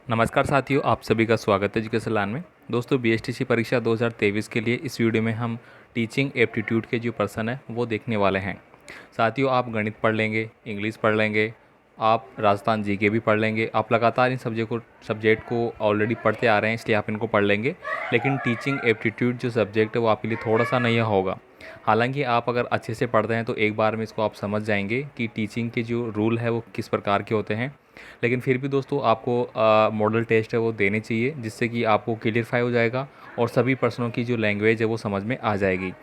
नमस्कार साथियों, आप सभी का स्वागत है एजुकेशन लाइन में। दोस्तों, बीएसटीसी परीक्षा 2023 के लिए इस वीडियो में हम टीचिंग एप्टीट्यूड के जो पर्सन है वो देखने वाले हैं। साथियों, आप गणित पढ़ लेंगे, इंग्लिश पढ़ लेंगे, आप राजस्थान जीके भी पढ़ लेंगे। आप लगातार इन सब्जेक्ट को ऑलरेडी पढ़ते आ रहे हैं, इसलिए आप इनको पढ़ लेंगे। लेकिन टीचिंग एप्टीट्यूड जो सब्जेक्ट है वो आपके लिए थोड़ा सा नया होगा। हालांकि आप अगर अच्छे से पढ़ते हैं तो एक बार में इसको आप समझ जाएंगे कि टीचिंग के जो रूल है वो किस प्रकार के होते हैं। लेकिन फिर भी दोस्तों, आपको मॉडल टेस्ट है वो देने चाहिए, जिससे कि आपको क्लियरफाई हो जाएगा और सभी प्रश्नों की जो लैंग्वेज है वो समझ में आ जाएगी।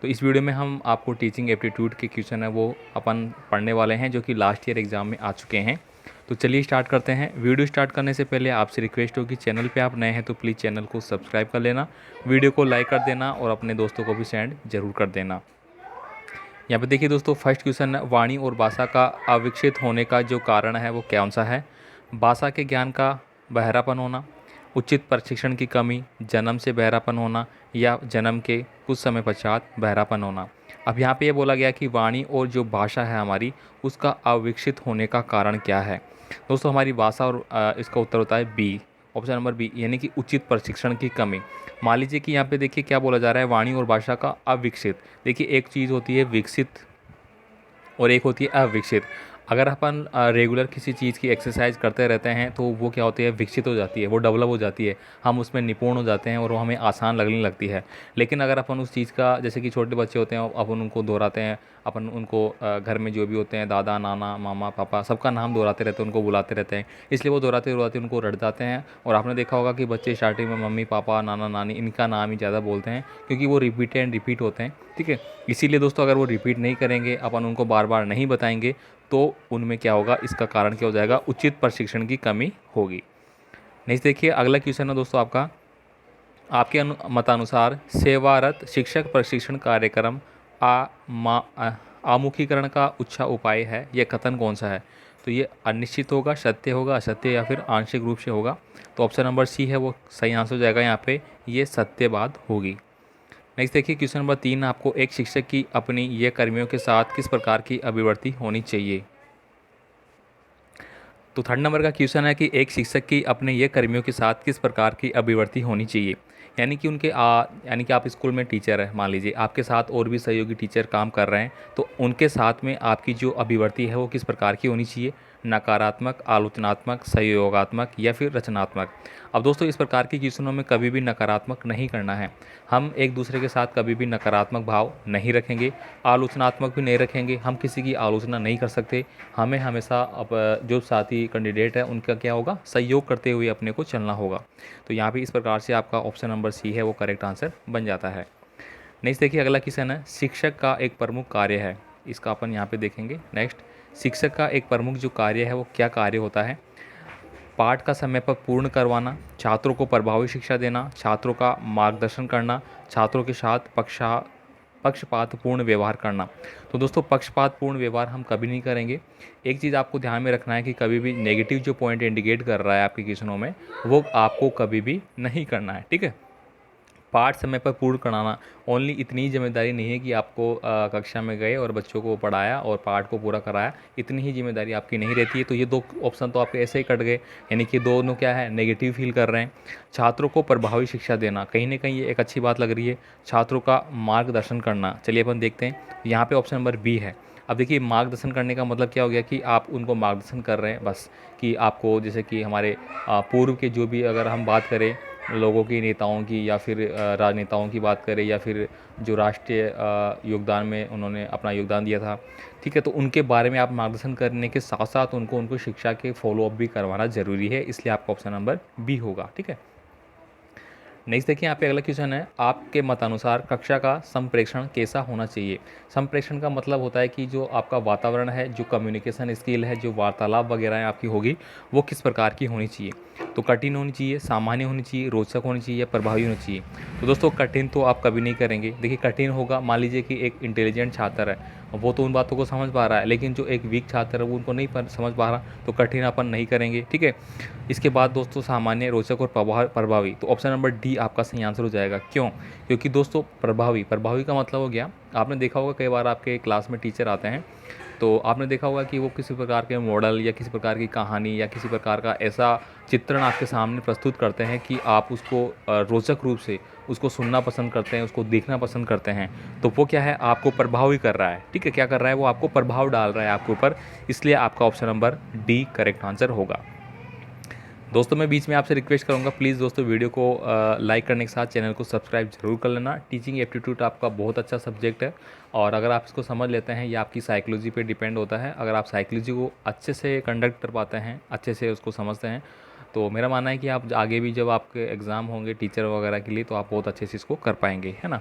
तो इस वीडियो में हम आपको टीचिंग एप्टीट्यूड के क्वेश्चन है वो अपन पढ़ने वाले हैं, जो कि लास्ट ईयर एग्ज़ाम में आ चुके हैं। तो चलिए स्टार्ट करते हैं। वीडियो स्टार्ट करने से पहले आपसे रिक्वेस्ट होगी, चैनल पे आप नए हैं तो प्लीज़ चैनल को सब्सक्राइब कर लेना, वीडियो को लाइक कर देना और अपने दोस्तों को भी सेंड जरूर कर देना। यहाँ पे देखिए दोस्तों, फर्स्ट क्वेश्चन है, वाणी और भाषा का अविकसित होने का जो कारण है वो कौन सा है? भाषा के ज्ञान का बहरापन होना, उचित प्रशिक्षण की कमी, जन्म से बहरापन होना या जन्म के कुछ समय पश्चात बहरापन होना। अब यहाँ पे ये बोला गया कि वाणी और जो भाषा है हमारी, उसका अविकसित होने का कारण क्या है? दोस्तों, हमारी भाषा और इसका उत्तर होता है बी, ऑप्शन नंबर बी, यानी कि उचित प्रशिक्षण की कमी। मान लीजिए कि यहाँ पे देखिए क्या बोला जा रहा है, वाणी और भाषा का अविकसित। देखिए, एक चीज़ होती है विकसित और एक होती है अविकसित। अगर अपन रेगुलर किसी चीज़ की एक्सरसाइज करते रहते हैं तो वो क्या होती है, विकसित हो जाती है, वो डेवलप हो जाती है, हम उसमें निपुण हो जाते हैं और वो हमें आसान लगने लगती है। लेकिन अगर अपन उस चीज़ का, जैसे कि छोटे बच्चे होते हैं, अपन उनको दोहराते हैं, अपन उनको घर में जो भी होते हैं, दादा नाना मामा पापा, सबका नाम दोहराते रहते हैं, उनको बुलाते रहते हैं, इसलिए वो दोहराते दोहराते उनको रट जाते हैं। और आपने देखा होगा कि बच्चे स्टार्टिंग में मम्मी पापा नाना नानी इनका नाम ही ज़्यादा बोलते हैं, क्योंकि वो रिपीट एंड रिपीट होते हैं। ठीक है, इसीलिए दोस्तों, अगर वो रिपीट नहीं करेंगे, अपन उनको बार बार नहीं बताएंगे, तो उनमें क्या होगा, इसका कारण क्या हो जाएगा, उचित प्रशिक्षण की कमी होगी। नेक्स्ट देखिए, अगला क्वेश्चन है दोस्तों आपका, आपके मतानुसार सेवारत शिक्षक प्रशिक्षण कार्यक्रम आमुखीकरण का अच्छा उपाय है, यह कथन कौन सा है? तो ये अनिश्चित होगा, सत्य होगा, असत्य या फिर आंशिक रूप से होगा। तो ऑप्शन नंबर सी है वो सही आंसर हो जाएगा। यहाँ पे ये सत्य बात होगी। नेक्स्ट देखिए, क्वेश्चन नंबर 3, आपको एक शिक्षक की अपनी ये कर्मियों के साथ किस प्रकार की अभिव्यक्ति होनी चाहिए? तो थर्ड नंबर का क्वेश्चन है कि एक शिक्षक की अपने ये कर्मियों के साथ किस प्रकार की अभिव्यक्ति होनी चाहिए। यानी कि यानी कि आप स्कूल में टीचर है, मान लीजिए आपके साथ और भी सहयोगी टीचर काम कर रहे हैं, तो उनके साथ में आपकी जो अभिव्यक्ति है वो किस प्रकार की होनी चाहिए? नकारात्मक, आलोचनात्मक, सहयोगात्मक या फिर रचनात्मक। अब दोस्तों, इस प्रकार की क्वेश्चनों में कभी भी नकारात्मक नहीं करना है। हम एक दूसरे के साथ कभी भी नकारात्मक भाव नहीं रखेंगे, आलोचनात्मक भी नहीं रखेंगे, हम किसी की आलोचना नहीं कर सकते। हमें हमेशा अब जो साथी कैंडिडेट है उनका क्या होगा, सहयोग करते हुए अपने को चलना होगा। तो यहाँ पे इस प्रकार से आपका ऑप्शन नंबर सी है वो करेक्ट आंसर बन जाता है। नेक्स्ट देखिए, अगला क्वेश्चन है, शिक्षक का एक प्रमुख कार्य है, इसका अपन यहाँ पे देखेंगे। नेक्स्ट, शिक्षक का एक प्रमुख जो कार्य है वो क्या कार्य होता है? पाठ का समय पर पूर्ण करवाना, छात्रों को प्रभावी शिक्षा देना, छात्रों का मार्गदर्शन करना, छात्रों के साथ पक्षपातपूर्ण व्यवहार करना। तो दोस्तों, पक्षपातपूर्ण व्यवहार हम कभी नहीं करेंगे। एक चीज़ आपको ध्यान में रखना है कि कभी भी नेगेटिव जो पॉइंट इंडिकेट कर रहा है आपके क्वेश्चनों में, वो आपको कभी भी नहीं करना है। ठीक है, पाठ समय पर पूर्ण कराना, ओनली इतनी जिम्मेदारी नहीं है कि आपको कक्षा में गए और बच्चों को पढ़ाया और पाठ को पूरा कराया, इतनी ही जिम्मेदारी आपकी नहीं रहती है। तो ये दो ऑप्शन तो आपके ऐसे ही कट गए, यानी कि दोनों क्या है, नेगेटिव फील कर रहे हैं। छात्रों को प्रभावी शिक्षा देना, कहीं ना कहीं ये एक अच्छी बात लग रही है। छात्रों का मार्गदर्शन करना, चलिए अपन देखते हैं, यहाँ पे ऑप्शन नंबर बी है। अब देखिए, मार्गदर्शन करने का मतलब क्या हो गया कि आप उनको मार्गदर्शन कर रहे हैं बस, कि आपको जैसे कि हमारे पूर्व के जो भी, अगर हम बात करें लोगों की, नेताओं की या फिर राजनेताओं की बात करें, या फिर जो राष्ट्रीय योगदान में उन्होंने अपना योगदान दिया था, ठीक है, तो उनके बारे में आप मार्गदर्शन करने के साथ साथ उनको शिक्षा के फॉलोअप भी करवाना ज़रूरी है, इसलिए आपका ऑप्शन नंबर बी होगा। ठीक है, नेक्स्ट देखिए, यहाँ पे अगला क्वेश्चन है, आपके मतानुसार कक्षा का संप्रेषण कैसा होना चाहिए? संप्रेषण का मतलब होता है कि जो आपका वातावरण है, जो कम्युनिकेशन स्किल है, जो वार्तालाप वगैरह है आपकी होगी, वो किस प्रकार की होनी चाहिए? तो कठिन होनी चाहिए, सामान्य होनी चाहिए, रोचक होनी चाहिए या प्रभावी होनी चाहिए? तो दोस्तों, कठिन तो आप कभी नहीं करेंगे। देखिए, कठिन होगा, मान लीजिए कि एक इंटेलिजेंट छात्र है, वो तो उन बातों को समझ पा रहा है, लेकिन जो एक वीक छात्र है वो उनको नहीं समझ पा रहा, तो कठिन अपन नहीं करेंगे। ठीक है, इसके बाद दोस्तों, सामान्य, रोचक और प्रभावी। तो ऑप्शन नंबर डी आपका सही आंसर हो जाएगा। क्यों? क्योंकि दोस्तों, प्रभावी का मतलब हो गया, आपने देखा होगा कई बार आपके क्लास में टीचर आते हैं, तो आपने देखा होगा कि वो किसी प्रकार के मॉडल या किसी प्रकार की कहानी या किसी प्रकार का ऐसा चित्रण आपके सामने प्रस्तुत करते हैं कि आप उसको रोचक रूप से उसको सुनना पसंद करते हैं, उसको देखना पसंद करते हैं। तो वो क्या है, आपको प्रभाव ही कर रहा है। ठीक है, क्या कर रहा है, वो आपको प्रभाव डाल रहा है आपके ऊपर। इसलिए आपका option number D correct answer होगा। दोस्तों मैं बीच में आपसे रिक्वेस्ट करूंगा, प्लीज़ दोस्तों वीडियो को लाइक करने के साथ चैनल को सब्सक्राइब जरूर कर लेना। टीचिंग एप्टीट्यूड आपका बहुत अच्छा सब्जेक्ट है, और अगर आप इसको समझ लेते हैं, ये आपकी साइकोलॉजी पे डिपेंड होता है। अगर आप साइकोलॉजी को अच्छे से कंडक्ट कर पाते हैं, अच्छे से उसको समझते हैं, तो मेरा मानना है कि आप आगे भी जब आपके एग्ज़ाम होंगे टीचर वगैरह के लिए, तो आप बहुत अच्छे से इसको कर पाएंगे, है ना।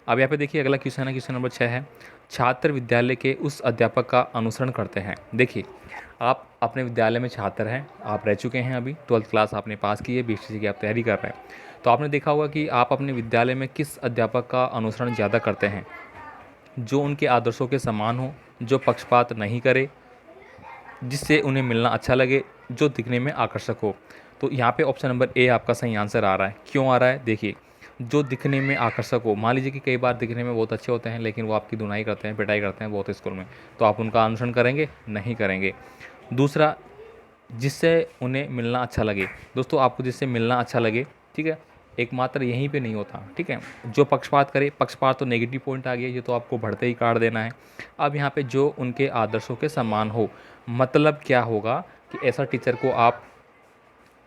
अब यहाँ पे देखिए अगला क्वेश्चन है, क्वेश्चन नंबर 6 है, छात्र विद्यालय के उस अध्यापक का अनुसरण करते हैं। देखिए आप अपने विद्यालय में छात्र हैं, आप रह चुके हैं, अभी 12th क्लास आपने पास की है, बीएससी की आप तैयारी कर रहे हैं। तो आपने देखा होगा कि आप अपने विद्यालय में किस अध्यापक का अनुसरण ज़्यादा करते हैं। जो उनके आदर्शों के समान हो, जो पक्षपात नहीं करे, जिससे उन्हें मिलना अच्छा लगे, जो दिखने में आकर्षक हो। तो यहाँ पे ऑप्शन नंबर ए आपका सही आंसर आ रहा है। क्यों आ रहा है, देखिए जो दिखने में आकर्षक हो। मान लीजिए कि कई बार दिखने में बहुत अच्छे होते हैं, लेकिन वो आपकी धुनाई करते हैं, पिटाई करते हैं बहुत स्कूल में, तो आप उनका अनुसरण करेंगे, नहीं करेंगे। दूसरा, जिससे उन्हें मिलना अच्छा लगे। दोस्तों आपको जिससे मिलना अच्छा लगे, ठीक है, एकमात्र यहीं पे नहीं होता। ठीक है, जो पक्षपात करे, पक्षपात तो नेगेटिव पॉइंट आ गया, ये तो आपको बढ़ते ही काट देना है। अब यहाँ पे जो उनके आदर्शों के समान हो, मतलब क्या होगा कि ऐसा टीचर को आप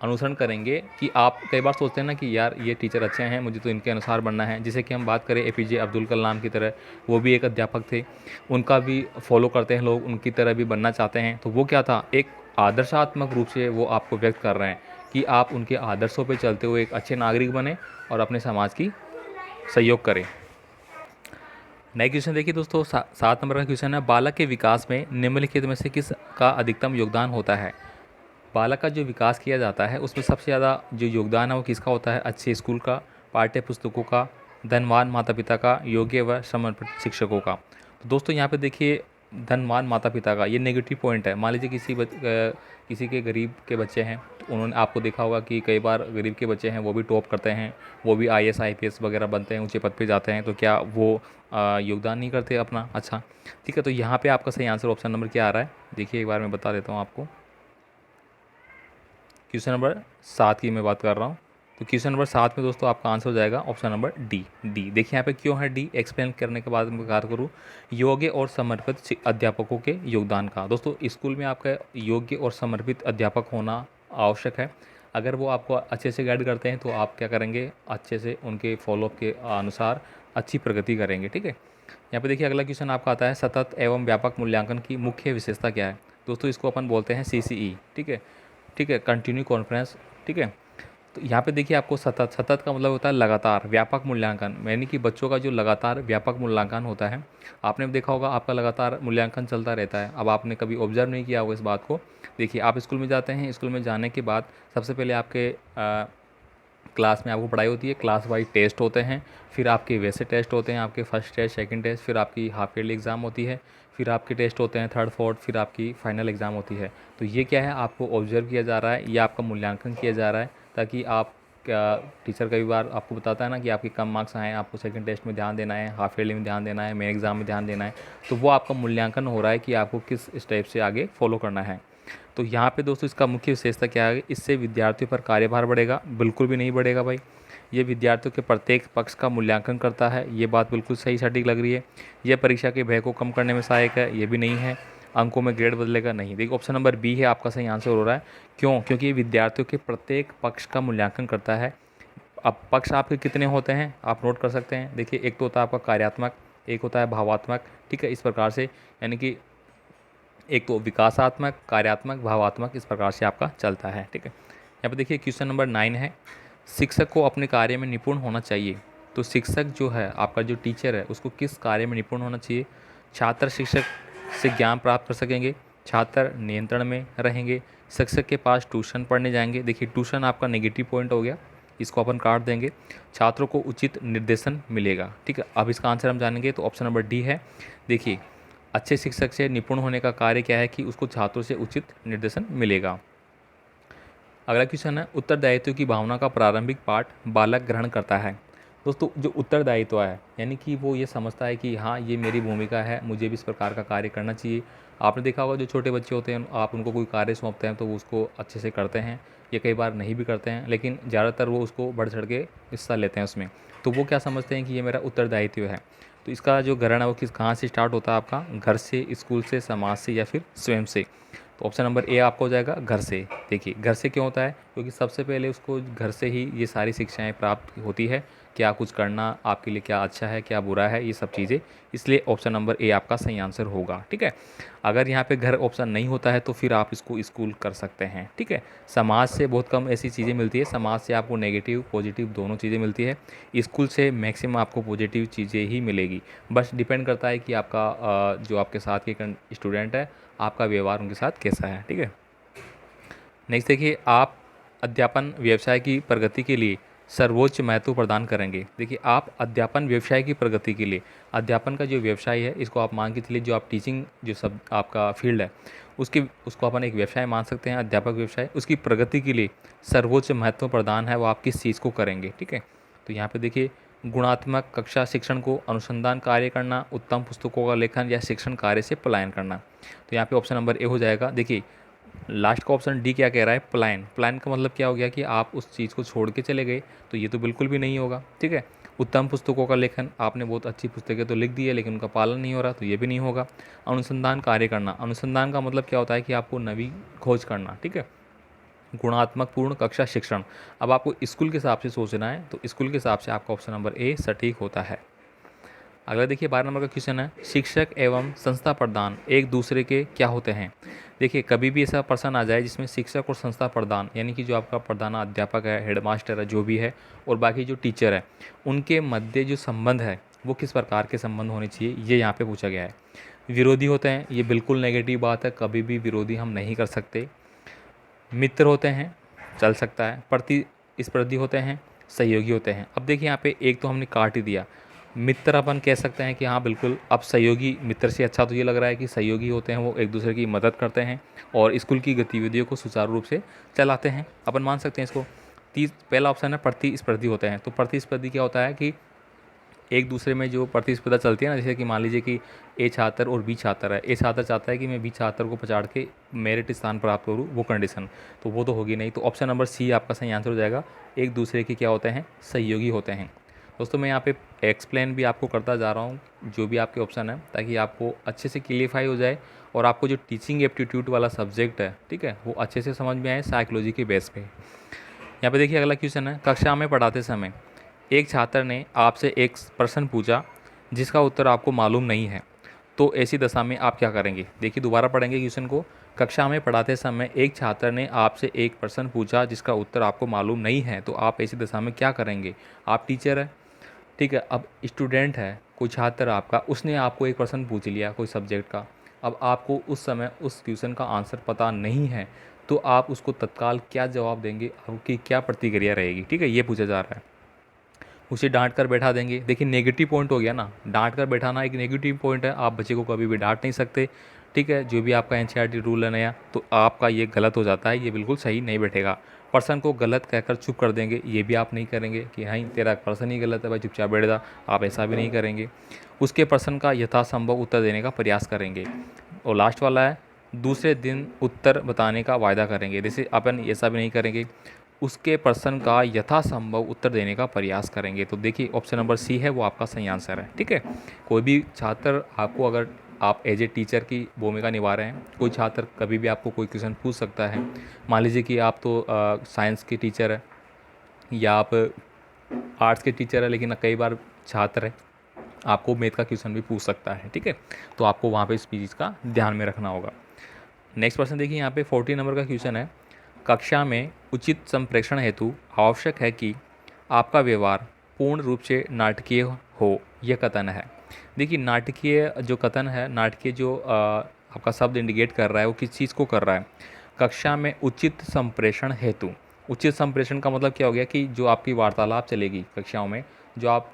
अनुसरण करेंगे कि आप कई बार सोचते हैं ना कि यार ये टीचर अच्छे हैं, मुझे तो इनके अनुसार बनना है। जैसे कि हम बात करें एपीजे अब्दुल कलाम की तरह, वो भी एक अध्यापक थे, उनका भी फॉलो करते हैं लोग, उनकी तरह भी बनना चाहते हैं। तो वो क्या था, एक आदर्शात्मक रूप से वो आपको व्यक्त कर रहे हैं कि आप उनके आदर्शों पर चलते हुए एक अच्छे नागरिक बने और अपने समाज की सहयोग करें। नए क्वेश्चन देखिए दोस्तों, 7 नंबर का क्वेश्चन है, बालक के विकास में निम्नलिखित में से किस का अधिकतम योगदान होता है। बालक का जो विकास किया जाता है उसमें सबसे ज़्यादा जो योगदान है वो किसका होता है, अच्छे स्कूल का, पाठ्य पुस्तकों का, धनवान माता पिता का, योग्य व समर्पित शिक्षकों का। तो दोस्तों यहाँ पे देखिए धनवान माता पिता का ये नेगेटिव पॉइंट है। मान लीजिए किसी के गरीब के बच्चे हैं, तो उन्होंने आपको देखा होगा कि कई बार गरीब के बच्चे हैं वो भी टॉप करते हैं, वो भी आईएएस आईपीएस वगैरह बनते हैं, ऊंचे पद पे जाते हैं, तो क्या वो योगदान नहीं करते अपना। अच्छा ठीक है, तो यहाँ पे आपका सही आंसर ऑप्शन नंबर क्या आ रहा है, देखिए एक बार मैं बता देता हूँ आपको। क्वेश्चन नंबर 7 की मैं बात कर रहा हूँ। तो क्वेश्चन नंबर 7 में दोस्तों आपका आंसर हो जाएगा ऑप्शन नंबर डी। देखिए यहाँ पे क्यों है डी, एक्सप्लेन करने के बाद मैं बात करूँ योग्य और समर्पित अध्यापकों के योगदान का। दोस्तों स्कूल में आपका योग्य और समर्पित अध्यापक होना आवश्यक है। अगर वो आपको अच्छे से गाइड करते हैं तो आप क्या करेंगे, अच्छे से उनके फॉलोअप के अनुसार अच्छी प्रगति करेंगे। ठीक है, यहाँ पे देखिए अगला क्वेश्चन आपका आता है, सतत एवं व्यापक मूल्यांकन की मुख्य विशेषता क्या है। दोस्तों इसको अपन बोलते हैं सीसीई। ठीक है, ठीक है, कंटिन्यू कॉन्फ्रेंस। ठीक है, तो यहाँ पे देखिए आपको सतत, सतत का मतलब होता है लगातार, व्यापक मूल्यांकन यानी कि बच्चों का जो लगातार व्यापक मूल्यांकन होता है। आपने देखा होगा आपका लगातार मूल्यांकन चलता रहता है। अब आपने कभी ऑब्जर्व नहीं किया होगा इस बात को। देखिए आप स्कूल में जाते हैं, स्कूल में जाने के बाद सबसे पहले आपके क्लास में आपको पढ़ाई होती है, क्लास वाइज टेस्ट होते हैं, फिर आपके वैसे टेस्ट होते हैं, आपके फर्स्ट टेस्ट, सेकंड टेस्ट, फिर आपकी हाफ ईयरली एग्ज़ाम होती है, फिर आपके टेस्ट होते हैं थर्ड फोर्थ, फिर आपकी फाइनल एग्ज़ाम होती है। तो ये क्या है, आपको ऑब्जर्व किया जा रहा है, या आपका मूल्यांकन किया जा रहा है, ताकि आप क्या, टीचर कई बार आपको बताता है ना कि आपके कम मार्क्स आए हैं, आपको सेकंड टेस्ट में ध्यान देना है, हाफ ईयरली में ध्यान देना है, मेन एग्ज़ाम में ध्यान देना है। तो वो आपका मूल्यांकन हो रहा है कि आपको किस स्टेप से आगे फॉलो करना है। तो यहाँ पे दोस्तों इसका मुख्य विशेषता क्या है, इससे विद्यार्थियों पर कार्यभार बढ़ेगा, बिल्कुल भी नहीं बढ़ेगा भाई। ये विद्यार्थियों के प्रत्येक पक्ष का मूल्यांकन करता है, ये बात बिल्कुल सही सटीक लग रही है। यह परीक्षा के भय को कम करने में सहायक है, ये भी नहीं है। अंकों में ग्रेड बदलेगा, नहीं। देखिए ऑप्शन नंबर बी है आपका सही आंसर हो रहा है। क्यों, क्योंकि ये विद्यार्थियों के प्रत्येक पक्ष का मूल्यांकन करता है। अब पक्ष आपके कितने होते हैं आप नोट कर सकते हैं। देखिए एक तो होता है आपका कार्यात्मक, एक होता है भावात्मक। ठीक है, इस प्रकार से यानी कि एक तो विकासात्मक, कार्यात्मक, भावात्मक, इस प्रकार से आपका चलता है। ठीक है, यहाँ पे देखिए क्वेश्चन नंबर 9 है, शिक्षक को अपने कार्य में निपुण होना चाहिए। तो शिक्षक जो है आपका, जो टीचर है, उसको किस कार्य में निपुण होना चाहिए। छात्र शिक्षक से ज्ञान प्राप्त कर सकेंगे, छात्र नियंत्रण में रहेंगे, शिक्षक के पास ट्यूशन पढ़ने जाएंगे। देखिए ट्यूशन आपका नेगेटिव पॉइंट हो गया, इसको अपन काट देंगे। छात्रों को उचित निर्देशन मिलेगा। ठीक है, अब इसका आंसर हम जानेंगे, तो ऑप्शन नंबर डी है। देखिए अच्छे शिक्षक से निपुण होने का कार्य क्या है कि उसको छात्रों से उचित निर्देशन मिलेगा। अगला क्वेश्चन है, उत्तरदायित्व की भावना का प्रारंभिक पाठ बालक ग्रहण करता है। दोस्तों जो उत्तरदायित्व है यानी कि वो ये समझता है कि हाँ ये मेरी भूमिका है, मुझे भी इस प्रकार का कार्य करना चाहिए, आपने देखा होगा जो छोटे बच्चे होते हैं आप उनको कोई कार्य सौंपते हैं तो वो उसको अच्छे से करते हैं, या कई बार नहीं भी करते हैं, लेकिन ज़्यादातर वो उसको बढ़ चढ़ के हिस्सा लेते हैं उसमें। तो वो क्या समझते हैं कि ये मेरा उत्तरदायित्व है। तो इसका जो ग्रहण है वो कहाँ से स्टार्ट होता है आपका, घर से, स्कूल से, समाज से, या फिर स्वयं से। तो ऑप्शन नंबर ए आपका हो जाएगा घर से। देखिए घर से क्यों होता है, क्योंकि सबसे पहले उसको घर से ही ये सारी शिक्षाएं प्राप्त होती है, क्या कुछ करना आपके लिए क्या अच्छा है क्या बुरा है, ये सब चीज़ें। इसलिए ऑप्शन नंबर ए आपका सही आंसर होगा। ठीक है, अगर यहाँ पे घर ऑप्शन नहीं होता है तो फिर आप इसको स्कूल कर सकते हैं। ठीक है, समाज से बहुत कम ऐसी चीज़ें मिलती है, समाज से आपको नेगेटिव पॉजिटिव दोनों चीज़ें मिलती है, स्कूल से मैक्सिमम आपको पॉजिटिव चीज़ें ही मिलेगी। बस डिपेंड करता है कि आपका जो आपके साथ के स्टूडेंट है आपका व्यवहार उनके साथ कैसा है। ठीक है, नेक्स्ट देखिए, आप अध्यापन व्यवसाय की प्रगति के लिए सर्वोच्च महत्व प्रदान करेंगे। देखिए आप अध्यापन व्यवसाय की प्रगति के लिए, अध्यापन का जो व्यवसाय है इसको आप मान के चलिए, जो आप टीचिंग जो सब आपका फील्ड है उसको अपन एक व्यवसाय मान सकते हैं, अध्यापक व्यवसाय। उसकी प्रगति के लिए सर्वोच्च महत्व प्रदान है वो आप किस चीज़ को करेंगे। ठीक है, तो यहाँ पे देखिए, गुणात्मक कक्षा शिक्षण को अनुसंधान कार्य करना, उत्तम पुस्तकों का लेखन, या शिक्षण कार्य से पलायन करना। तो यहाँ पे ऑप्शन नंबर ए हो जाएगा। देखिए लास्ट का ऑप्शन डी क्या कह रहा है, प्लान। प्लान का मतलब क्या हो गया कि आप उस चीज़ को छोड़ के चले गए, तो ये तो बिल्कुल भी नहीं होगा। ठीक है, उत्तम पुस्तकों का लेखन, आपने बहुत अच्छी पुस्तकें तो लिख दी है लेकिन उनका पालन नहीं हो रहा, तो ये भी नहीं होगा। अनुसंधान कार्य करना, अनुसंधान का मतलब क्या होता है कि आपको नवी खोज करना। ठीक है, गुणात्मक पूर्ण कक्षा शिक्षण, अब आपको स्कूल के हिसाब से सोचना है, तो स्कूल के हिसाब से आपका ऑप्शन नंबर ए सटीक होता है। अगला देखिए 12 नंबर का क्वेश्चन है, शिक्षक एवं संस्था प्रधान एक दूसरे के क्या होते हैं। देखिए कभी भी ऐसा पर्सन आ जाए जिसमें शिक्षक और संस्था प्रधान, यानी कि जो आपका प्रधान अध्यापक है, हेडमास्टर है, जो भी है, और बाकी जो टीचर है, उनके मध्य जो संबंध है वो किस प्रकार के संबंध होने चाहिए, ये यहाँ पे पूछा गया है। विरोधी होते हैं, ये बिल्कुल नेगेटिव बात है, कभी भी विरोधी हम नहीं कर सकते। मित्र होते हैं, चल सकता है। प्रतिस्पर्धी होते हैं, सहयोगी होते हैं। अब देखिए यहाँ पे एक तो हमने काट ही दिया, मित्र अपन कह सकते हैं कि हाँ बिल्कुल। अब सहयोगी, मित्र से अच्छा तो ये लग रहा है कि सहयोगी होते हैं, वो एक दूसरे की मदद करते हैं और स्कूल की गतिविधियों को सुचारू रूप से चलाते हैं, अपन मान सकते हैं इसको। पहला ऑप्शन है प्रतिस्पर्धी होते हैं। तो प्रतिस्पर्धी क्या होता है कि एक दूसरे में जो प्रतिस्पर्धा चलती है ना, जैसे कि मान लीजिए कि ए छात्र और बी छात्र है, ए छात्र चाहता है कि मैं बी छात्र को पछाड़ के मेरिट स्थान प्राप्त करूँ, वो कंडीशन, तो वो तो होगी नहीं। तो ऑप्शन नंबर सी आपका सही आंसर हो जाएगा, एक दूसरे के क्या होते हैं, सहयोगी होते हैं। दोस्तों मैं यहाँ पे एक्सप्लेन भी आपको करता जा रहा हूँ जो भी आपके ऑप्शन है, ताकि आपको अच्छे से क्लियरफाई हो जाए और आपको जो टीचिंग एप्टीट्यूड वाला सब्जेक्ट है, ठीक है, वो अच्छे से समझ में आए साइकोलॉजी के बेस पे। यहाँ पे देखिए अगला क्वेश्चन है, कक्षा में पढ़ाते समय एक छात्र ने आपसे एक प्रश्न पूछा जिसका उत्तर आपको मालूम नहीं है, तो ऐसी दशा में आप क्या करेंगे। देखिए दोबारा पढ़ेंगे क्वेश्चन को। कक्षा में पढ़ाते समय एक छात्र ने आपसे एक प्रश्न पूछा जिसका उत्तर आपको मालूम नहीं है, तो आप ऐसी दशा में क्या करेंगे। आप टीचर है, ठीक है, अब स्टूडेंट है, कोई छात्र आपका, उसने आपको एक प्रश्न पूछ लिया कोई सब्जेक्ट का। अब आपको उस समय उस क्वेश्चन का आंसर पता नहीं है, तो आप उसको तत्काल क्या जवाब देंगे, आपकी क्या प्रतिक्रिया रहेगी। ठीक है, ये पूछा जा रहा है। उसे डांट कर बैठा देंगे। देखिए नेगेटिव पॉइंट हो गया ना, डांट कर बैठाना एक नेगेटिव पॉइंट है, आप बच्चे को कभी भी डांट नहीं सकते। ठीक है, जो भी आपका एनसीईआरटी रूल है नया, तो आपका ये गलत हो जाता है, ये बिल्कुल सही नहीं बैठेगा। पर्सन को गलत कहकर चुप कर देंगे, ये भी आप नहीं करेंगे कि हाँ तेरा पर्सन ही गलत है भाई चुपचाप बैठ जा, आप ऐसा भी नहीं करेंगे। उसके पर्सन का यथासंभव उत्तर देने का प्रयास करेंगे। और लास्ट वाला है, दूसरे दिन उत्तर बताने का वायदा करेंगे। जैसे अपन ऐसा भी नहीं करेंगे, उसके पर्सन का यथासंभव उत्तर देने का प्रयास करेंगे। तो देखिए ऑप्शन नंबर सी है वो आपका सही आंसर है। ठीक है, कोई भी छात्र आपको, अगर आप एज ए टीचर की भूमिका निभा रहे हैं, कोई छात्र कभी भी आपको कोई क्वेश्चन पूछ सकता है। मान लीजिए कि आप तो साइंस के टीचर है या आप आर्ट्स के टीचर है, लेकिन कई बार छात्र है आपको मैथ का क्वेश्चन भी पूछ सकता है। ठीक है, तो आपको वहाँ पे इस चीज़ का ध्यान में रखना होगा। नेक्स्ट क्वेश्चन देखिए, यहाँ पे 40 नंबर का क्वेश्चन है, कक्षा में उचित संप्रेषण हेतु आवश्यक है कि आपका व्यवहार पूर्ण रूप से नाटकीय हो, यह कथन है। देखिए नाटकीय जो कथन है, नाटकीय जो आपका शब्द इंडिकेट कर रहा है वो किस चीज़ को कर रहा है, कक्षा में उचित संप्रेषण हेतु। उचित संप्रेषण का मतलब क्या हो गया कि जो आपकी वार्तालाप चलेगी कक्षाओं में, जो आप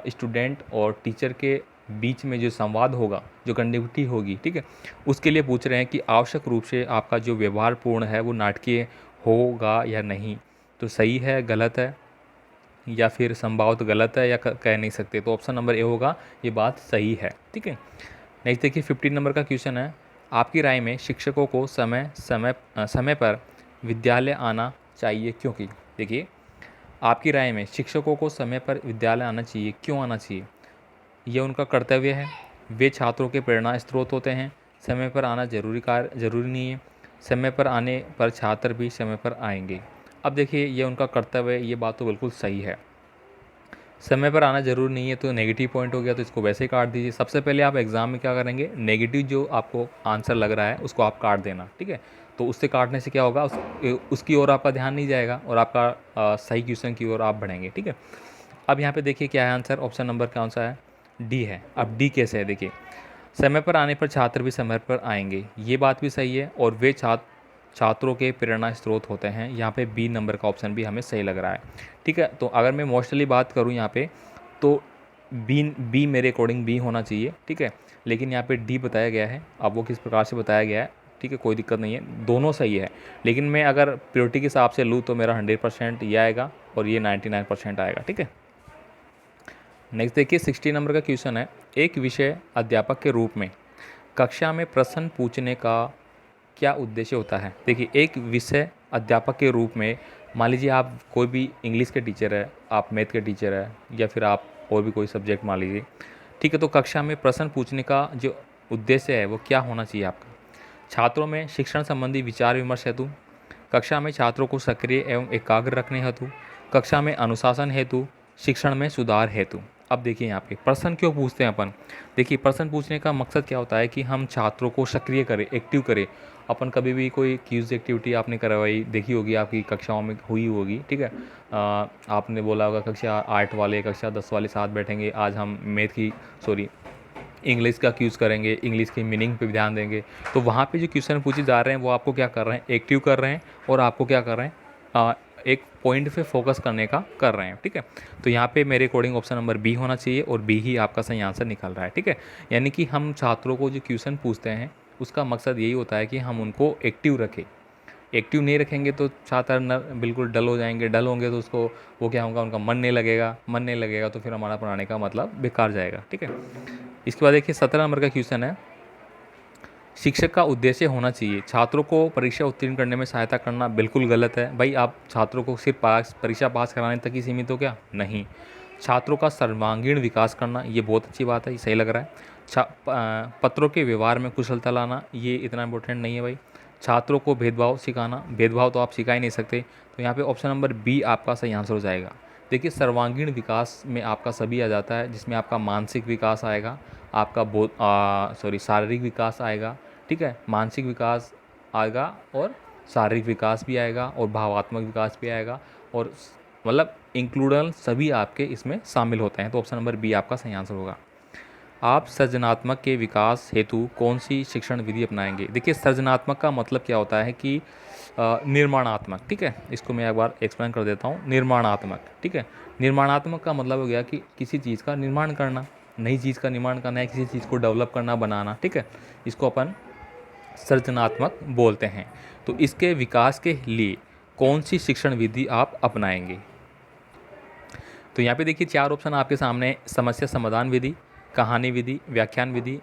स्टूडेंट और टीचर के बीच में जो संवाद होगा, जो कनेक्टिविटी होगी, ठीक है, उसके लिए पूछ रहे हैं कि आवश्यक रूप से आपका जो व्यवहार पूर्ण है वो नाटकीय होगा या नहीं। तो सही है, गलत है, या फिर संभवत गलत है, या कह नहीं सकते। तो ऑप्शन नंबर ए होगा, ये बात सही है। ठीक है, नेक्स्ट देखिए 15 नंबर का क्वेश्चन है, आपकी राय में शिक्षकों को समय पर विद्यालय आना चाहिए क्योंकि, देखिए, आपकी राय में शिक्षकों को समय पर विद्यालय आना चाहिए, क्यों आना चाहिए? यह उनका कर्तव्य है, वे छात्रों के प्रेरणा स्रोत होते हैं, समय पर आना जरूरी नहीं है, समय पर आने पर छात्र भी समय पर आएंगे। अब देखिए, ये उनका कर्तव्य है, ये बात तो बिल्कुल सही है। समय पर आना ज़रूरी नहीं है तो नेगेटिव पॉइंट हो गया, तो इसको वैसे ही काट दीजिए। सबसे पहले आप एग्ज़ाम में क्या करेंगे, नेगेटिव जो आपको आंसर लग रहा है उसको आप काट देना, ठीक है। तो उससे काटने से क्या होगा, उसकी ओर आपका ध्यान नहीं जाएगा और आपका सही क्वेश्चन की ओर आप बढ़ेंगे, ठीक है। अब यहाँ पे देखिए क्या है आंसर, ऑप्शन नंबर कौन सा है, डी है। अब डी कैसे है, देखिए, समय पर आने पर छात्र भी समय पर आएंगे, ये बात भी सही है, और वे छात्रों के प्रेरणा स्रोत होते हैं, यहाँ पे बी नंबर का ऑप्शन भी हमें सही लग रहा है, ठीक है। तो अगर मैं मोस्टली बात करूँ यहाँ पे, तो बी मेरे अकॉर्डिंग बी होना चाहिए, ठीक है। लेकिन यहाँ पे डी बताया गया है, अब वो किस प्रकार से बताया गया है, ठीक है, कोई दिक्कत नहीं है, दोनों सही है। लेकिन मैं अगर प्योरिटी के हिसाब से लूँ तो मेरा 100% ये आएगा और ये 99% आएगा, ठीक है। नेक्स्ट देखिए 60 नंबर का क्वेश्चन है, एक विषय अध्यापक के रूप में कक्षा में प्रश्न पूछने का क्या उद्देश्य होता है। देखिए, एक विषय अध्यापक के रूप में, मान लीजिए आप कोई भी इंग्लिश के टीचर है, आप मैथ के टीचर है, या फिर आप और भी कोई सब्जेक्ट मान लीजिए, ठीक है। तो कक्षा में प्रश्न पूछने का जो उद्देश्य है वो क्या होना चाहिए आपका, छात्रों में शिक्षण संबंधी विचार विमर्श हेतु, कक्षा में छात्रों को सक्रिय एवं एकाग्र रखने हेतु, कक्षा में अनुशासन हेतु, शिक्षण में सुधार हेतु। अब देखिए यहाँ पे प्रश्न क्यों पूछते हैं अपन, देखिए प्रश्न पूछने का मकसद क्या होता है कि हम छात्रों को सक्रिय करें, एक्टिव करें। अपन कभी भी कोई क्यूज एक्टिविटी आपने करवाई देखी होगी, आपकी कक्षाओं में हुई होगी, ठीक है। आपने बोला होगा कक्षा 8 वाले, कक्षा 10 वाले साथ बैठेंगे, आज हम मैथ की, सॉरी, इंग्लिश का क्यूज़ करेंगे, इंग्लिश की मीनिंग पे ध्यान देंगे। तो वहाँ पे जो क्वेश्चन पूछे जा रहे हैं वो आपको क्या कर रहे हैं, एक्टिव कर रहे हैं, और आपको क्या कर रहे हैं, एक पॉइंट पे फोकस करने का कर रहे हैं, ठीक है। तो यहाँ पे मेरे अकॉर्डिंग ऑप्शन नंबर बी होना चाहिए, और बी ही आपका सही आंसर निकल रहा है, ठीक है। यानी कि हम छात्रों को जो क्वेश्चन पूछते हैं उसका मकसद यही होता है कि हम उनको एक्टिव रखें। एक्टिव नहीं रखेंगे तो छात्र बिल्कुल डल हो जाएंगे, डल होंगे तो उसको वो क्या होगा, उनका मन नहीं लगेगा, तो फिर हमारा पढ़ाने का मतलब बेकार जाएगा, ठीक है। इसके बाद देखिए 17 नंबर का क्वेश्चन है, शिक्षक का उद्देश्य होना चाहिए छात्रों को परीक्षा उत्तीर्ण करने में सहायता करना। बिल्कुल गलत है भाई, आप छात्रों को सिर्फ परीक्षा पास कराने तक ही सीमित हो क्या, नहीं। छात्रों का सर्वांगीण विकास करना, ये बहुत अच्छी बात है, ये सही लग रहा है। पत्रों के व्यवहार में कुशलता लाना, ये इतना इंपॉर्टेंट नहीं है भाई। छात्रों को भेदभाव सिखाना, भेदभाव तो आप सिखा ही नहीं सकते, तो यहाँ पे ऑप्शन नंबर बी आपका सही आंसर हो जाएगा। देखिए, सर्वांगीण विकास में आपका सभी आ जाता है, जिसमें आपका मानसिक विकास आएगा, आपका शारीरिक विकास आएगा, ठीक है, मानसिक विकास आएगा, और शारीरिक विकास भी आएगा, और भावात्मक विकास भी आएगा, और मतलब इंक्लूडल सभी आपके इसमें शामिल होते हैं। तो ऑप्शन नंबर बी आपका सही आंसर होगा। आप सृजनात्मक के विकास हेतु कौन सी शिक्षण विधि अपनाएंगे। देखिए, सृजनात्मक का मतलब क्या होता है कि निर्माणात्मक, ठीक है। इसको मैं एक बार एक्सप्लेन कर देता हूँ, निर्माणात्मक, ठीक है। निर्माणात्मक का मतलब हो गया कि किसी चीज़ का निर्माण करना, नई चीज़ का निर्माण करना है, किसी चीज़ को डेवलप करना, बनाना, ठीक है। इसको अपन सृजनात्मक बोलते हैं। तो इसके विकास के लिए कौन सी शिक्षण विधि आप अपनाएंगे। तो यहाँ पे देखिए 4 ऑप्शन आपके सामने है, समस्या समाधान विधि, कहानी विधि, व्याख्यान विधि,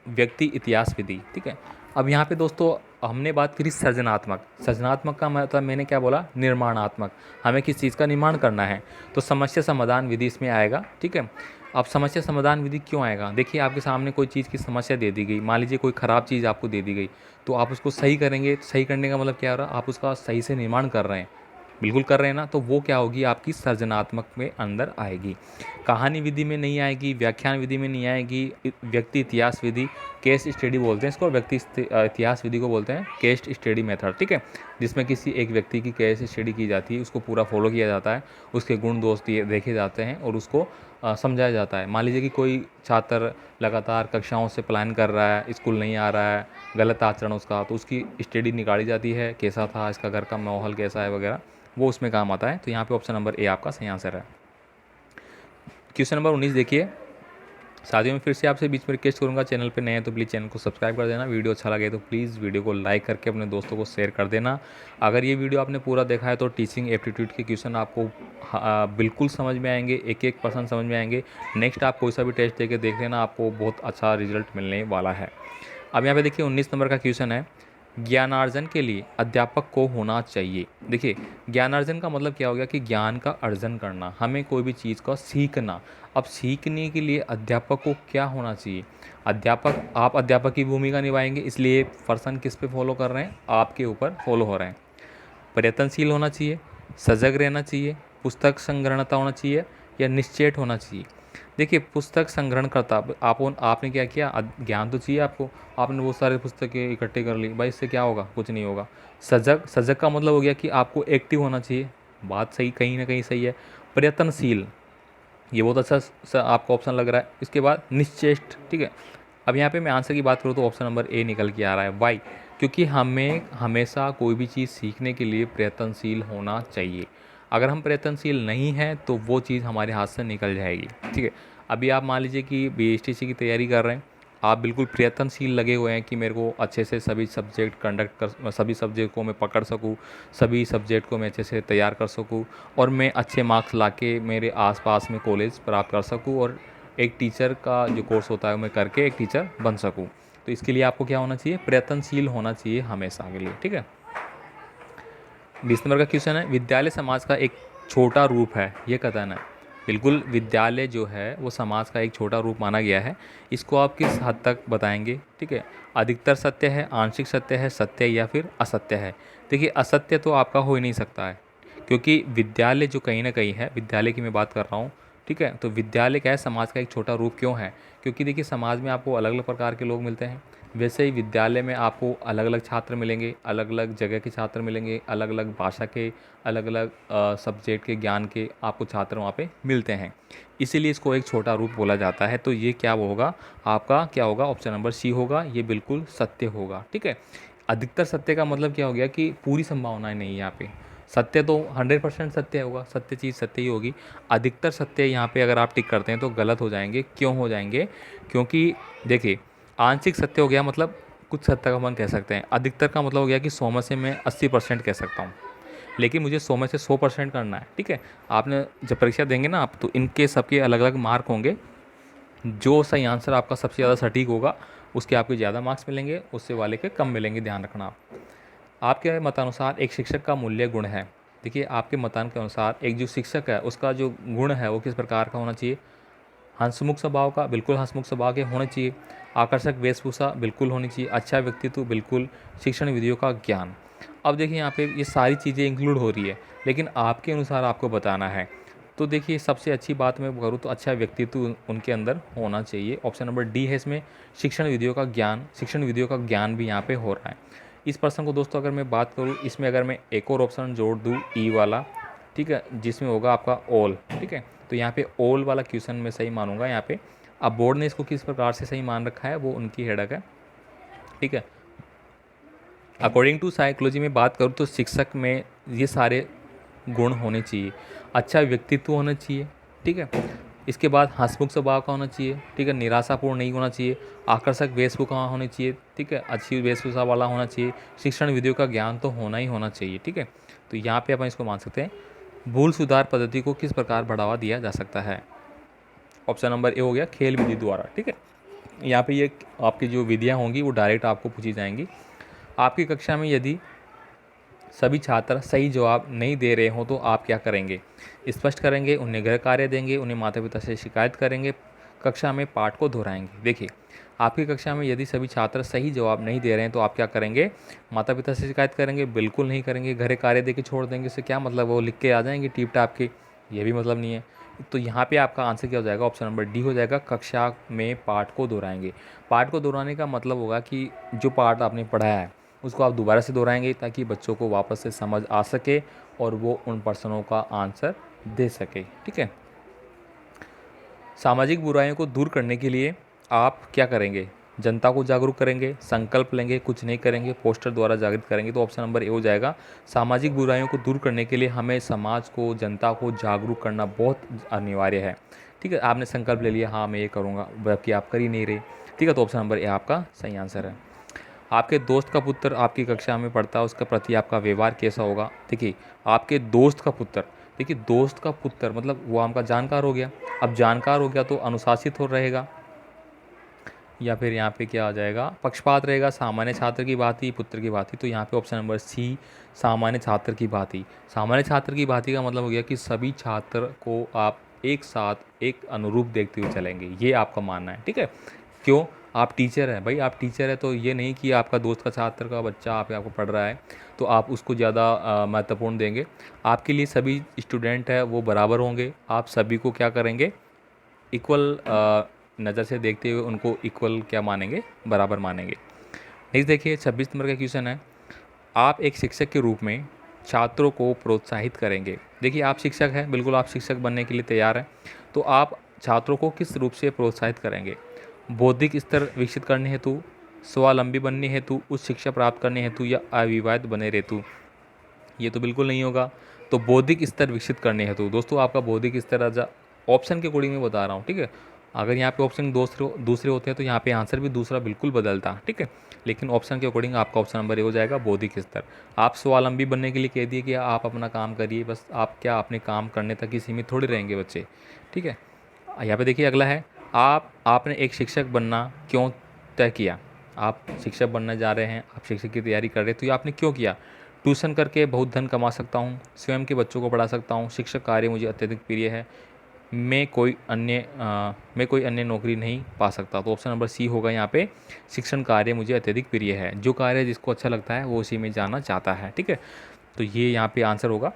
व्यक्ति इतिहास विधि, ठीक है। अब यहाँ पे दोस्तों हमने बात करी सृजनात्मक, सृजनात्मक का मतलब मैंने क्या बोला, निर्माणात्मक, हमें किस चीज़ का निर्माण करना है, तो समस्या समाधान विधि इसमें आएगा, ठीक है। अब समस्या समाधान विधि क्यों आएगा, देखिए आपके सामने कोई चीज़ की समस्या दे दी गई, मान लीजिए कोई ख़राब चीज़ आपको दे दी गई, तो आप उसको सही करेंगे, सही करने का मतलब क्या हो रहा है, आप उसका सही से निर्माण कर रहे हैं, बिल्कुल कर रहे हैं ना, तो वो क्या होगी, आपकी सृजनात्मक में अंदर आएगी। कहानी विधि में नहीं आएगी, व्याख्यान विधि में नहीं आएगी, व्यक्ति इतिहास विधि, केस स्टडी बोलते हैं इसको, व्यक्ति इतिहास विधि को बोलते हैं केस स्टडी मेथड, ठीक है। जिसमें किसी एक व्यक्ति की केस स्टडी की जाती है, उसको पूरा फॉलो किया जाता है, उसके गुण दोष देखे जाते हैं, और उसको समझाया जाता है। मान लीजिए कि कोई छात्र लगातार कक्षाओं से पलायन कर रहा है, स्कूल नहीं आ रहा है, गलत आचरण उसका, तो उसकी स्टडी निकाली जाती है, कैसा था इसका घर का माहौल कैसा है वगैरह, वो उसमें काम आता है। तो यहाँ पे ऑप्शन नंबर ए आपका सही आंसर है। क्वेश्चन नंबर 19 देखिए, साथियों में फिर से आपसे बीच में रिक्वेस्ट करूंगा, चैनल पे नए हैं तो प्लीज़ चैनल को सब्सक्राइब कर देना, वीडियो अच्छा लगे तो प्लीज़ वीडियो को लाइक करके अपने दोस्तों को शेयर कर देना। अगर ये वीडियो आपने पूरा देखा है तो टीचिंग एप्टीट्यूड के क्वेश्चन आपको बिल्कुल समझ में आएंगे, एक एक परसेंट समझ में आएंगे। नेक्स्ट आप कोई सा भी टेस्ट दे के देख लेना, आपको बहुत अच्छा रिजल्ट मिलने वाला है। अब यहाँ पे देखिए 19 नंबर का क्वेश्चन है, ज्ञानार्जन के लिए अध्यापक को होना चाहिए। देखिए ज्ञानार्जन का मतलब क्या हो गया कि ज्ञान का अर्जन करना, हमें कोई भी चीज़ को सीखना। अब सीखने के लिए अध्यापक को क्या होना चाहिए? अध्यापक, आप अध्यापक की भूमिका निभाएंगे, इसलिए पर्सन किस पे फॉलो कर रहे हैं? आपके ऊपर फॉलो हो रहे हैं। प्रयत्नशील होना चाहिए, सजग रहना चाहिए, पुस्तक संग्रहणता होना चाहिए, या निश्चेत होना चाहिए। देखिए पुस्तक संग्रहण करता, आपने क्या किया, ज्ञान तो चाहिए आपको, आपने बहुत सारे पुस्तकें इकट्ठे कर ली, भाई इससे क्या होगा? कुछ नहीं होगा। सजग, सजग का मतलब हो गया कि आपको एक्टिव होना चाहिए, बात सही, कहीं ना कहीं सही है। प्रयत्नशील, ये बहुत अच्छा आपका ऑप्शन लग रहा है। इसके बाद निश्चेष्ट, ठीक है। अब यहाँ पे मैं आंसर की बात करूँ तो ऑप्शन नंबर ए निकल के आ रहा है। वाई? क्योंकि हमें हमेशा कोई भी चीज़ सीखने के लिए प्रयत्नशील होना चाहिए। अगर हम प्रयत्नशील नहीं हैं तो वो चीज़ हमारे हाथ से निकल जाएगी, ठीक है। अभी आप मान लीजिए कि बीएसटीसी की तैयारी कर रहे हैं, आप बिल्कुल प्रयत्नशील लगे हुए हैं कि मेरे को अच्छे से सभी सब्जेक्ट कंडक्ट कर, सभी सब्जेक्ट को मैं पकड़ सकूं, सभी सब्जेक्ट को मैं अच्छे से तैयार कर सकूं, और मैं अच्छे मार्क्स लाके मेरे आसपास में कॉलेज प्राप्त कर सकूं, और एक टीचर का जो कोर्स होता है मैं करके एक टीचर बन सकूं। तो इसके लिए आपको क्या होना चाहिए? प्रयत्नशील होना चाहिए हमेशा के लिए, ठीक है। 20 नंबर का क्वेश्चन है, विद्यालय समाज का एक छोटा रूप है, ये कथन है। बिल्कुल, विद्यालय जो है वो समाज का एक छोटा रूप माना गया है। इसको आप किस हद तक बताएंगे? ठीक है, अधिकतर सत्य है, आंशिक सत्य है, सत्य या फिर असत्य है। देखिए असत्य तो आपका हो ही नहीं सकता है, क्योंकि विद्यालय जो कहीं ना कहीं है, विद्यालय की मैं बात कर रहा हूँ, ठीक है। तो विद्यालय क्या है? समाज का एक छोटा रूप क्यों है? क्योंकि देखिए समाज में आपको अलग अलग प्रकार के लोग मिलते हैं, वैसे ही विद्यालय में आपको अलग अलग छात्र मिलेंगे, अलग अलग जगह के छात्र मिलेंगे, अलग अलग भाषा के, अलग अलग सब्जेक्ट के, ज्ञान के आपको छात्र वहाँ पे मिलते हैं। इसीलिए इसको एक छोटा रूप बोला जाता है। तो ये क्या होगा आपका? क्या होगा? ऑप्शन नंबर सी होगा, ये बिल्कुल सत्य होगा, ठीक है। अधिकतर सत्य का मतलब क्या हो गया कि पूरी संभावनाएं नहीं है यहाँ पे। सत्य तो 100% सत्य होगा, सत्य चीज़ सत्य ही होगी। अधिकतर सत्य यहाँ पे अगर आप टिक करते हैं तो गलत हो जाएंगे। क्यों हो जाएंगे? क्योंकि देखिए आंशिक सत्य हो गया मतलब कुछ सत्य का हम कह सकते हैं, अधिकतर का मतलब हो गया कि 100 में से मैं 80% कह सकता हूँ, लेकिन मुझे 100 में से 100% करना है, ठीक है। आपने जब परीक्षा देंगे ना आप, तो इनके सबके अलग अलग मार्क होंगे। जो सही आंसर आपका सबसे ज़्यादा सटीक होगा उसके आपके ज़्यादा मार्क्स मिलेंगे, उससे वाले के कम मिलेंगे, ध्यान रखना आप। आपके मतानुसार एक शिक्षक का मूल्य गुण है। देखिए आपके मतान के अनुसार एक जो शिक्षक है उसका जो गुण है वो किस प्रकार का होना चाहिए? हंसमुख स्वभाव का, बिल्कुल हंसमुख स्वभाव के होने चाहिए। आकर्षक वेशभूषा बिल्कुल होनी चाहिए। अच्छा व्यक्तित्व बिल्कुल। शिक्षण विधियों का ज्ञान। अब देखिए यहाँ पे ये सारी चीज़ें इंक्लूड हो रही है, लेकिन आपके अनुसार आपको बताना है। तो देखिए सबसे अच्छी बात मैं करूँ तो अच्छा व्यक्तित्व उनके अंदर होना चाहिए। ऑप्शन नंबर डी है इसमें, शिक्षण विधियों का ज्ञान। शिक्षण विधियों का ज्ञान भी यहाँ पे हो रहा है। इस प्रश्न को दोस्तों अगर मैं बात करूँ, इसमें अगर मैं एक और ऑप्शन जोड़ दूँ ई वाला, ठीक है, जिसमें होगा आपका ऑल, ठीक है। तो यहाँ पे ऑल वाला क्वेश्चन मैं सही मानूंगा यहाँ पे। अब बोर्ड ने इसको किस प्रकार से सही मान रखा है वो उनकी हेडक है, ठीक है। अकॉर्डिंग टू साइकोलॉजी में बात करूँ तो शिक्षक में ये सारे गुण होने चाहिए। अच्छा व्यक्तित्व होना चाहिए, ठीक है। इसके बाद हंसमुख स्वभाव का होना चाहिए, ठीक है। निराशापूर्ण नहीं होना चाहिए। आकर्षक वेशभूषा होनी चाहिए, ठीक है। अच्छी वेशभूषा वाला होना चाहिए। शिक्षण विधियों का ज्ञान तो होना ही होना चाहिए, ठीक है। तो यहाँ पे अपन इसको मान सकते हैं। भूल सुधार पद्धति को किस प्रकार बढ़ावा दिया जा सकता है? ऑप्शन नंबर ए हो गया, खेल विधि द्वारा, ठीक है। यहाँ पे ये आपकी जो विधियाँ होंगी वो डायरेक्ट आपको पूछी जाएंगी। आपकी कक्षा में यदि सभी छात्र सही जवाब नहीं दे रहे हों तो आप क्या करेंगे? स्पष्ट करेंगे, उन्हें गृह कार्य देंगे, उन्हें माता पिता से शिकायत करेंगे, कक्षा में पाठ को दोहराएंगे। देखिए आपकी कक्षा में यदि सभी छात्र सही जवाब नहीं दे रहे हैं तो आप क्या करेंगे? माता पिता से शिकायत करेंगे? बिल्कुल नहीं करेंगे। गृह कार्य दे के छोड़ देंगे, इससे क्या मतलब? वो लिख के आ जाएंगे टीप टाप के? ये भी मतलब नहीं है। तो यहाँ पे आपका आंसर क्या हो जाएगा? ऑप्शन नंबर डी हो जाएगा, कक्षा में पाठ को दोहराएंगे। पाठ को दोहराने का मतलब होगा कि जो पाठ आपने पढ़ाया है उसको आप दोबारा से दोहराएंगे ताकि बच्चों को वापस से समझ आ सके और वो उन प्रश्नों का आंसर दे सके, ठीक है। सामाजिक बुराइयों को दूर करने के लिए आप क्या करेंगे? जनता को जागरूक करेंगे, संकल्प लेंगे, कुछ नहीं करेंगे, पोस्टर द्वारा जागृत करेंगे। तो ऑप्शन नंबर ए हो जाएगा। सामाजिक बुराइयों को दूर करने के लिए हमें समाज को, जनता को जागरूक करना बहुत अनिवार्य है, ठीक है। आपने संकल्प ले लिया, हाँ मैं ये करूँगा, जबकि आप कर ही नहीं रहे, ठीक है। तो ऑप्शन नंबर ए आपका सही आंसर है। आपके दोस्त का पुत्र आपकी कक्षा में पढ़ता है, उसका प्रति आपका व्यवहार कैसा होगा? देखिए आपके दोस्त का पुत्र, देखिए दोस्त का पुत्र मतलब वो आपका जानकार हो गया। अब जानकार हो गया तो अनुशासित हो रहेगा, या फिर यहाँ पे क्या आ जाएगा, पक्षपात रहेगा, सामान्य छात्र की भांति, पुत्र की भांति। तो यहाँ पे ऑप्शन नंबर सी, सामान्य छात्र की भांति। सामान्य छात्र की भांति का मतलब हो गया कि सभी छात्र को आप एक साथ एक अनुरूप देखते हुए चलेंगे, ये आपका मानना है। ठीक है, क्यों? आप टीचर हैं भाई, आप टीचर है तो ये नहीं कि आपका दोस्त का छात्र का बच्चा आपको पढ़ रहा है तो आप उसको ज़्यादा महत्वपूर्ण देंगे। आपके लिए सभी स्टूडेंट है वो बराबर होंगे, आप सभी को क्या करेंगे, इक्वल नज़र से देखते हुए उनको इक्वल क्या मानेंगे, बराबर मानेंगे। नेक्स्ट देखिए 26 नंबर का क्वेश्चन है, आप एक शिक्षक के रूप में छात्रों को प्रोत्साहित करेंगे। देखिए आप शिक्षक हैं, बिल्कुल आप शिक्षक बनने के लिए तैयार हैं, तो आप छात्रों को किस रूप से प्रोत्साहित करेंगे? बौद्धिक स्तर विकसित करने हेतु, स्वावलंबी बनने हेतु, उच्च शिक्षा प्राप्त करने हेतु, या अविवाहित बने हेतु? ये तो बिल्कुल नहीं होगा। तो बौद्धिक स्तर विकसित करने हेतु। दोस्तों आपका बौद्धिक स्तर ऑप्शन के अकॉर्डिंग मैं बता रहा हूँ, ठीक है। अगर यहाँ पे ऑप्शन दूसरे दूसरे होते हैं तो यहाँ पे आंसर भी दूसरा बिल्कुल बदलता, ठीक है। लेकिन ऑप्शन के अकॉर्डिंग आपका ऑप्शन नंबर ए हो जाएगा, बौद्धिक स्तर। आप स्वावलंबी बनने के लिए कह दिए कि आप अपना काम करिए, बस आप क्या अपने काम करने तक ही सीमित थोड़ी रहेंगे बच्चे, ठीक है। यहाँ पे देखिए अगला है, आपने एक शिक्षक बनना क्यों तय किया? आप शिक्षक बनना जा रहे हैं, आप शिक्षक की तैयारी कर रहे हैं, तो ये आपने क्यों किया? ट्यूशन करके बहुत धन कमा सकता हूँ, स्वयं के बच्चों को पढ़ा सकता हूँ, शिक्षक कार्य मुझे अत्यधिक प्रिय है, मैं कोई अन्य नौकरी नहीं पा सकता। तो ऑप्शन नंबर सी होगा यहाँ पे, शिक्षण कार्य मुझे अत्यधिक प्रिय है। जो कार्य जिसको अच्छा लगता है वो उसी में जाना चाहता है, ठीक है। तो ये यहाँ पे आंसर होगा।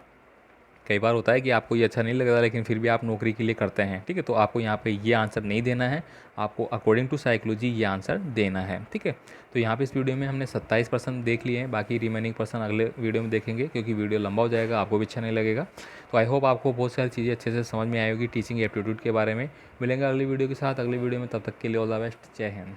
कई बार होता है कि आपको ये अच्छा नहीं लगता लेकिन फिर भी आप नौकरी के लिए करते हैं, ठीक है। तो आपको यहाँ पे ये आंसर नहीं देना है, आपको अकॉर्डिंग टू साइकोलॉजी ये आंसर देना है, ठीक है। तो यहाँ पे इस वीडियो में हमने 27% देख लिए हैं, बाकी रिमेनिंग पर्सन अगले वीडियो में देखेंगे क्योंकि वीडियो लंबा हो जाएगा, आपको भी अच्छा नहीं लगेगा। तो आई होप आपको बहुत सारी चीज़ें अच्छे से समझ में आई होगी टीचिंग एप्टीट्यूड के बारे में। मिलेंगे अगली वीडियो के साथ, अगली वीडियो में, तब तक के लिए ऑल द बेस्ट, जय हिंद।